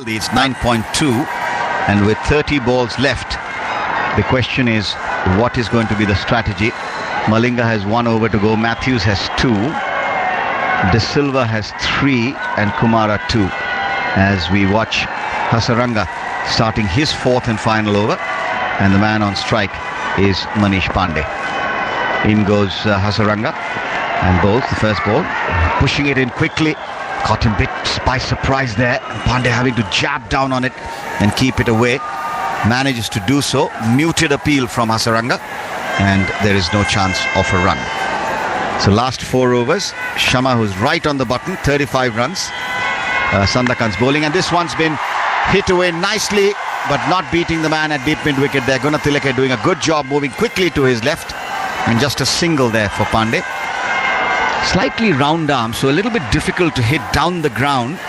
healthy, it's 9.2. And with 30 balls left, the question is, what is going to be the strategy? Malinga has 1 over to go. Matthews has 2. De Silva has 3 and Kumara 2. As we watch Hasaranga starting his 4th and final over, and the man on strike is Manish Pandey. In goes Hasaranga and bowls the first ball, pushing it in quickly, caught him bit by surprise there. Pandey having to jab down on it and keep it away, manages to do so. Muted appeal from Hasaranga, and there is no chance of a run. So last 4 overs, Shama, who's right on the button, 35 runs. Sandakan's bowling, and this one's been hit away nicely, but not beating the man at deep mid wicket there. Gunathilake doing a good job moving quickly to his left, and just a single there for Pandey. Slightly round arm, so a little bit difficult to hit down the ground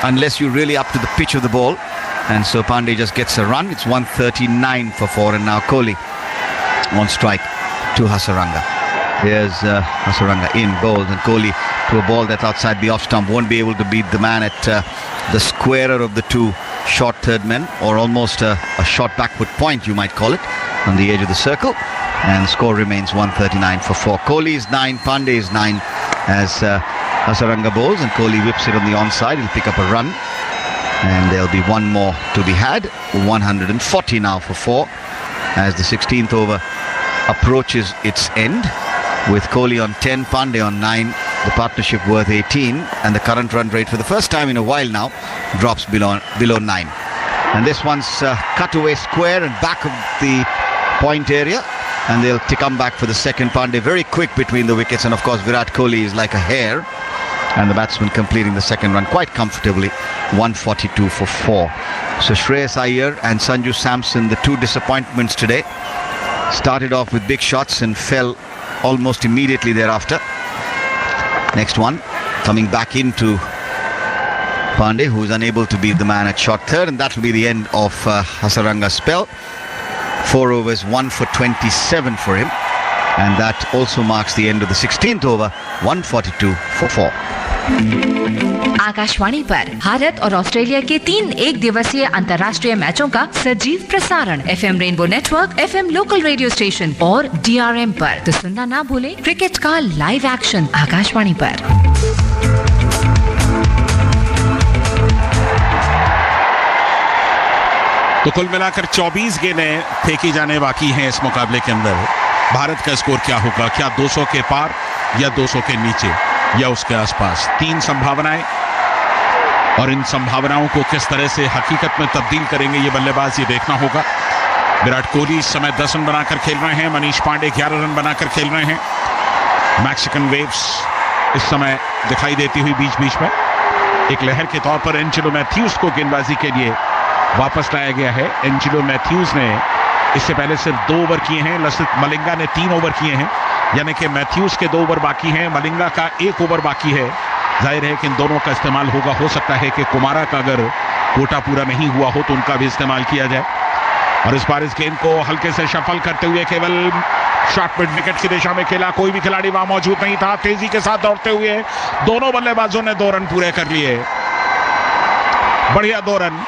unless you're really up to the pitch of the ball, and so Pandey just gets a run. It's 139 for 4, and now Kohli on strike to Hasaranga. Here's Hasaranga in, bowls, and Kohli to a ball that's outside the off stump. Won't be able to beat the man at the squarer of the two short third men, or almost a short backward point, you might call it, on the edge of the circle. And the score remains 139 for 4. Kohli is 9, Pandey is 9 as Hasaranga bowls, and Kohli whips it on the onside. He'll pick up a run, and there'll be one more to be had. 140 now for 4 as the 16th over approaches its end, with Kohli on 10, Pandey on 9, the partnership worth 18, and the current run rate for the first time in a while now drops below 9. And this one's cut away square and back of the point area, and they'll come back for the second. Pandey very quick between the wickets, and of course Virat Kohli is like a hare, and the batsman completing the second run quite comfortably. 142 for 4. So Shreyas Iyer and Sanju Samson, the two disappointments today, started off with big shots and fell almost immediately thereafter. Next one coming back into Pandey, who is unable to beat the man at short third, and that will be the end of Hasaranga's spell. 4 overs, 1 for 27 for him, and that also marks the end of the 16th over. 142 for 4. Akashvani पर भारत और Australia के 3 एक दिवसीय अंतर्राष्ट्रीय मैचों का सजीव प्रसारण FM rainbow network, FM local radio station और DRM पर। तो सुनना ना भूलें क्रिकेट का लाइव एक्शन आकाशवाणी पर। तो कुल मिलाकर 24 गेंदें फेंकी जाने बाकी हैं इस मुकाबले के अंदर। भारत का स्कोर क्या होगा? क्या 200 के पार या 200 के नीचे या उसके आसपास? 3 संभावनाएं, और इन संभावनाओं को किस तरह से हकीकत में तब्दील करेंगे ये बल्लेबाज, ये देखना होगा। विराट कोहली इस समय 10 रन बनाकर खेल रहे हैं, मनीष पांडे 11 रन बनाकर खेल रहे हैं। मैक्सिकन वेव्स इस समय दिखाई देती हुई बीच बीच में। एक लहर के तौर पर एंजेलो मैथ्यूज को गेंदबाजी के लिए वापस लाया गया है। एंजेलो मैथ्यूज ने इससे पहले सिर्फ 2 ओवर किए हैं, लसित मलिंगा ने 3 ओवर किए हैं, यानी कि मैथ्यूज के 2 ओवर बाकी हैं, मलिंगा का 1 ओवर बाकी है। जाहिर है कि इन दोनों का इस्तेमाल होगा। हो सकता है कि कुमारा का अगर कोटा पूरा नहीं हुआ हो तो उनका भी इस्तेमाल किया जाए। और इस बार इस गेंद को हल्के से शफल करते हुए केवल शॉर्ट मिड विकेट की दिशा में खेला। कोई भी खिलाड़ी वहां मौजूद नहीं था। तेजी के साथ दौड़ते हुए दोनों बल्लेबाजों ने 2 रन पूरे कर लिए। बढ़िया 2 रन।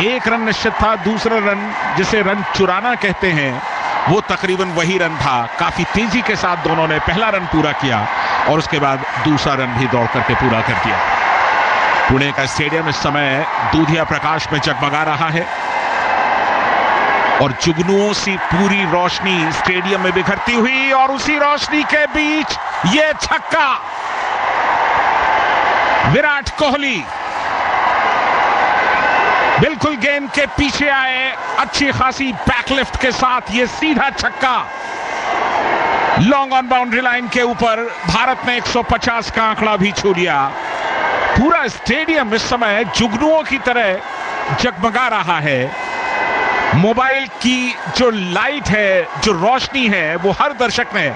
1 रन निश्चित था, दूसरा रन जिसे रन चुराना कहते हैं वो तकरीबन वही रन था। काफी तेजी के साथ दोनों ने पहला रन पूरा किया और उसके बाद दूसरा रन भी दौड़ करके पूरा कर दिया। पुणे का स्टेडियम इस समय दूधिया प्रकाश में जगमगा रहा है और जुगनुओं सी पूरी रोशनी स्टेडियम में बिखरती हुई, और उसी रोशनी के बीच ये छक्का। विराट कोहली बिल्कुल गेंद के पीछे आए, अच्छी खासी बैकलिफ्ट के साथ ये सीधा छक्का लॉन्ग ऑन बाउंड्री लाइन के ऊपर। भारत ने 150 का आंकड़ा भी छू लिया। पूरा स्टेडियम इस समय जुगनुओं की तरह जगमगा रहा है। मोबाइल की जो लाइट है, जो रोशनी है, वो हर दर्शक ने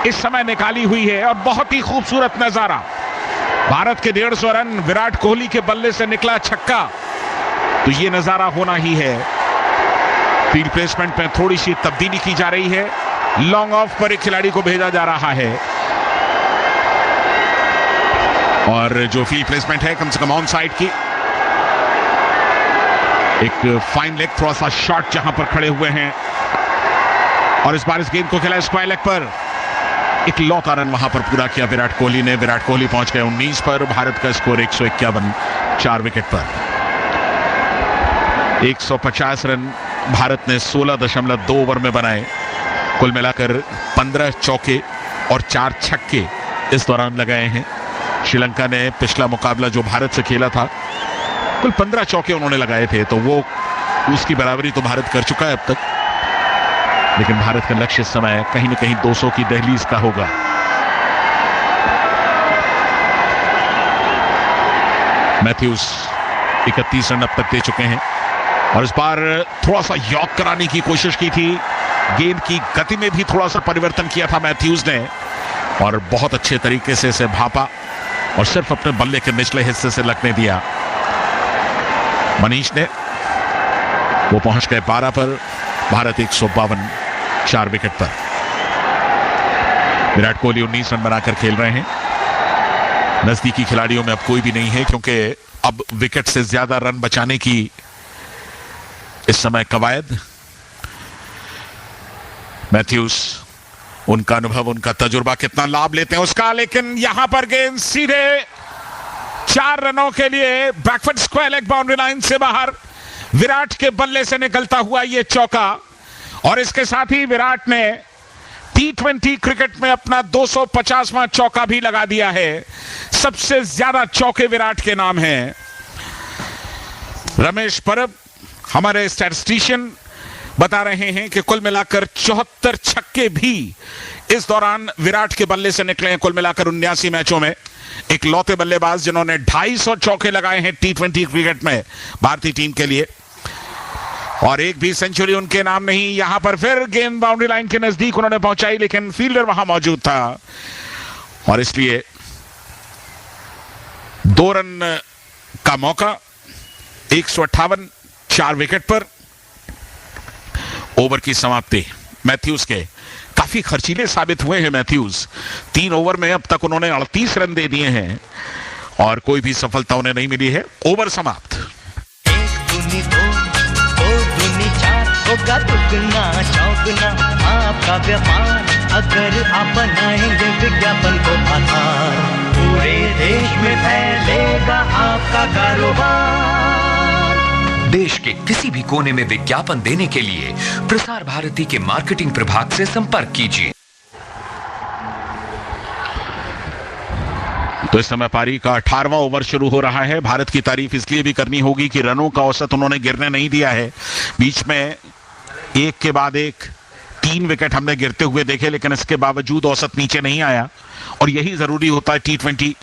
इस समय निकाली हुई है और बहुत ही खूबसूरत नजारा। भारत के 150 रन, विराट कोहली के बल्ले से निकला छक्का, तो ये नजारा होना ही है। फील्ड प्लेसमेंट में थोड़ी सी तब्दीली की जा रही है। लॉन्ग ऑफ पर एक खिलाड़ी को भेजा जा रहा है, और जो फील्ड प्लेसमेंट है कम से कम ऑन साइड की। एक फाइन लेग, थोड़ा सा शॉट जहां पर खड़े हुए हैं, और इस बार इस गेंद को खेला स्क्वायर लेग पर। एक लौता रन वहां पर पूरा किया विराट कोहली ने। विराट कोहली पहुंच गए 19 पर। भारत का स्कोर 151, 4 विकेट पर। 150 रन भारत ने 16.2 ओवर में बनाए। कुल मिलाकर 15 चौके और 4 छक्के इस दौरान लगाए हैं। श्रीलंका ने पिछला मुकाबला जो भारत से खेला था, कुल 15 चौके उन्होंने लगाए थे, तो वो उसकी बराबरी तो भारत कर चुका है अब तक। लेकिन भारत का लक्ष्य इस समय कहीं ना कहीं 200 की दहलीज का होगा। मैथ्यूज 31 रन अब तक दे चुके हैं, और इस बार थोड़ा सा यॉर्क कराने की कोशिश की थी। गेंद की गति में भी थोड़ा सा परिवर्तन किया था मैथ्यूज ने, और बहुत अच्छे तरीके से इसे भापा और सिर्फ अपने बल्ले के निचले हिस्से से लगने दिया। मनीष ने, वो पहुंच गए 12 पर। भारत 152, 4 विकेट पर। विराट कोहली 19 रन बनाकर खेल रहे हैं। नजदीकी खिलाड़ियों में अब कोई भी नहीं है, क्योंकि अब विकेट से ज्यादा रन बचाने की इस समय कवायद। मैथ्यूज, उनका अनुभव, उनका तजुर्बा कितना लाभ लेते हैं उसका, लेकिन यहां पर गेंद सीधे 4 रनों के लिए backward square leg boundary line से बाहर। विराट के बल्ले से निकलता हुआ यह चौका, और इसके साथ ही विराट ने T20 क्रिकेट में अपना 250वां चौका भी लगा दिया है। सबसे ज्यादा चौके विराट के नाम हैं। रमेश परब, हमारे स्टैटिस्टिशियन, बता रहे हैं कि कुल मिलाकर 74 छक्के भी इस दौरान विराट के बल्ले से निकले हैं। कुल मिलाकर 79 मैचों में एक लौते बल्लेबाज जिन्होंने 250 चौके लगाए हैं T20 क्रिकेट में भारतीय टीम के लिए, और एक भी सेंचुरी उनके नाम नहीं। यहां पर फिर गेंद बाउंड्री लाइन के नजदीक उन्होंने पहुंचाई, लेकिन फील्डर वहां मौजूद था, और इसलिए 2 रन का मौका। 158, 4 विकेट पर। ओवर की समाप्ति मैथ्यूज के काफी खर्चीले साबित हुए हैं। मैथ्यूज 3 ओवर में अब तक उन्होंने 38 रन दे दिए हैं, और कोई भी सफलता उन्हें नहीं मिली है। ओवर समाप्त। होगा दुगना चौगना आपका व्यापार, अगर आप बनाएंगे विज्ञापन को आधार। पूरे देश में फैलेगा आपका कारोबार। देश के किसी भी कोने में विज्ञापन देने के लिए प्रसार भारती के मार्केटिंग प्रभाग से संपर्क कीजिए। तो इस समय पारी का 18वां ओवर शुरू हो रहा है। भारत की तारीफ इसलिए भी करनी होगी कि रनों का औसत उन्होंने गिरने नहीं दिया है। बीच में एक के बाद एक 3 विकेट हमने गिरते हुए देखे, लेकिन इसके बावजूद औसत नीचे नहीं आया, और यही जरूरी होता है T20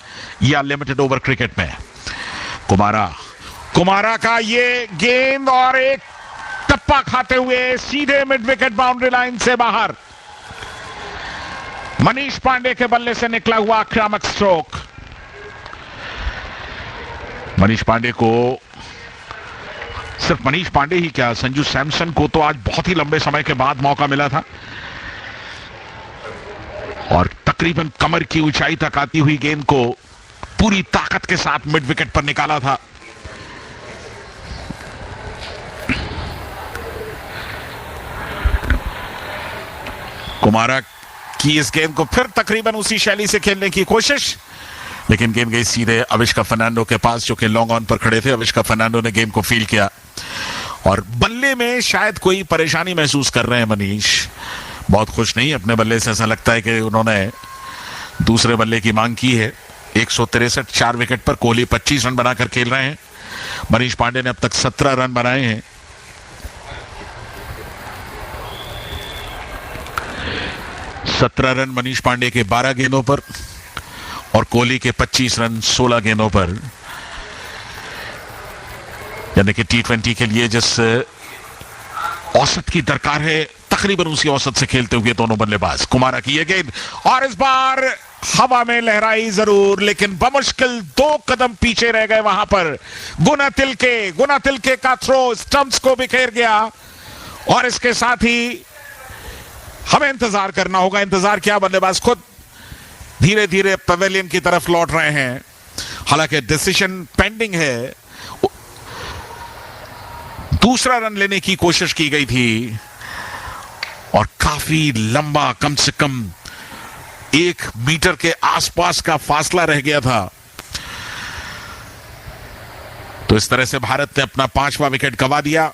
या लिमिटेड ओवर क्रिकेट में। कुमारा का ये गेंद, और एक टप्पा खाते हुए सीधे मिड विकेट बाउंड्री लाइन से बाहर। मनीष पांडे के बल्ले से निकला हुआ आक्रामक स्ट्रोक। मनीष पांडे को, सिर्फ मनीष पांडे ही क्या, संजू सैमसन को तो आज बहुत ही लंबे समय के बाद मौका मिला था, और तकरीबन कमर की ऊंचाई तक आती हुई गेंद को पूरी ताकत के साथ मिड विकेट पर निकाला था। कुमारा की इस गेंद को फिर तकरीबन उसी शैली से खेलने की कोशिश, लेकिन गेंद गई सीधे अविष्का फर्नांडो के पास, जो कि लॉन्ग ऑन पर खड़े थे। अविष्का फर्नांडो ने गेंद को फील्ड किया, और बल्ले में शायद कोई परेशानी महसूस कर रहे हैं मनीष। बहुत खुश नहीं अपने बल्ले से, ऐसा लगता है कि उन्होंने दूसरे बल्ले की मांग की है। 163, 4 विकेट पर। कोहली 25 रन बनाकर खेल रहे हैं। मनीष पांडे ने अब तक 17 रन बनाए हैं। सत्रह रन मनीष पांडे के 12 गेंदों पर, और कोहली के 25 रन 16 गेंदों पर। यानी कि T20 के लिए जिस औसत की दरकार है, तकरीबन उसी औसत से खेलते हुए दोनों बल्लेबाज। कुमारा की यह गेंद, और इस बार हवा में लहराई जरूर, लेकिन बमुश्किल 2 कदम पीछे रह गए वहां पर। गुना तिलके का थ्रो स्टंप्स को बिखेर गया, और इसके साथ ही हमें इंतजार करना होगा। इंतजार क्या, बल्लेबाज खुद धीरे धीरे पवेलियन की तरफ लौट रहे हैं। हालांकि डिसीजन पेंडिंग है। दूसरा रन लेने की कोशिश की गई थी और काफी लंबा, कम से कम 1 मीटर के आसपास का फासला रह गया था। तो इस तरह से भारत ने अपना 5वां विकेट गंवा दिया।